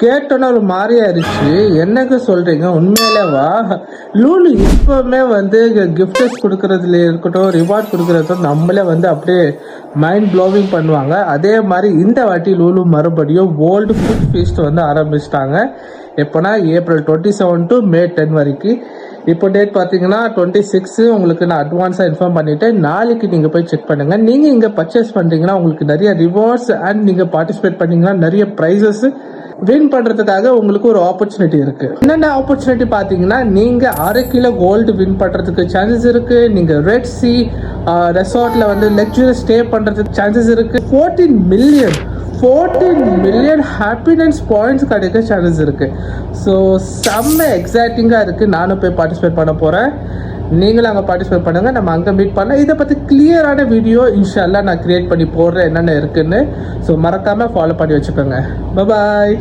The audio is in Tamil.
கேட்டோன்னு ஒரு மாதிரி ஆயிடுச்சு. என்னங்க சொல்றீங்க, உண்மையிலேவா? லூலு இப்பவுமே வந்து கிஃப்டஸ் கொடுக்கறதுல இருக்கட்டும், ரிவார்ட் கொடுக்கறதும் நம்மளே வந்து அப்படியே மைண்ட் ப்ளோவிங் பண்ணுவாங்க. அதே மாதிரி இந்த வாட்டி லூலு மறுபடியும் வேர்ல்டு ஃபுட் ஃபீஸ்ட் வந்து ஆரம்பிச்சிட்டாங்க. எப்போனா April 27 to May 10 வரைக்கும். இப்போ டேட் பார்த்தீங்கன்னா 26. உங்களுக்கு நான் அட்வான்ஸாக இன்ஃபார்ம் பண்ணிவிட்டேன். நாளைக்கு நீங்கள் போய் செக் பண்ணுங்கள். நீங்கள் இங்கே பர்ச்சேஸ் பண்ணுறீங்கன்னா உங்களுக்கு நிறைய ரிவார்ட்ஸ் அண்ட் நீங்கள் பார்ட்டிசிபேட் பண்ணீங்கன்னா நிறைய ப்ரைஸஸ் வின் பண்ணுறதுக்காக உங்களுக்கு ஒரு ஆப்பர்ச்சுனிட்டி இருக்குது. என்னென்ன ஆப்பர்ச்சுனிட்டி பார்த்தீங்கன்னா, நீங்கள் 1/2 கிலோ கோல்டு வின் பண்ணுறதுக்கு சான்சஸ் இருக்குது. நீங்கள் ரெட் சி ரெசார்ட்டில் வந்து லக்ஸுரி ஸ்டே பண்ணுறதுக்கு சான்சஸ் இருக்குது. 14 மில்லியன் ஹாப்பினஸ் பாயிண்ட்ஸ் கிடைக்க சான்சஸ் இருக்குது. ஸோ செம்ம எக்ஸைட்டிங்காக இருக்குது. நானும் போய் பார்ட்டிசிபேட் பண்ண போகிறேன். நீங்களும் அங்கே பார்ட்டிசிபேட் பண்ணுங்கள். நம்ம அங்கே மீட் பண்ணலாம். இதை பற்றி கிளியரான வீடியோ இன்ஷால்லா நான் கிரியேட் பண்ணி போடுறேன் என்னென்ன இருக்குன்னு. ஸோ மறக்காமல் ஃபாலோ பண்ணி வச்சுக்கோங்க. பாய்.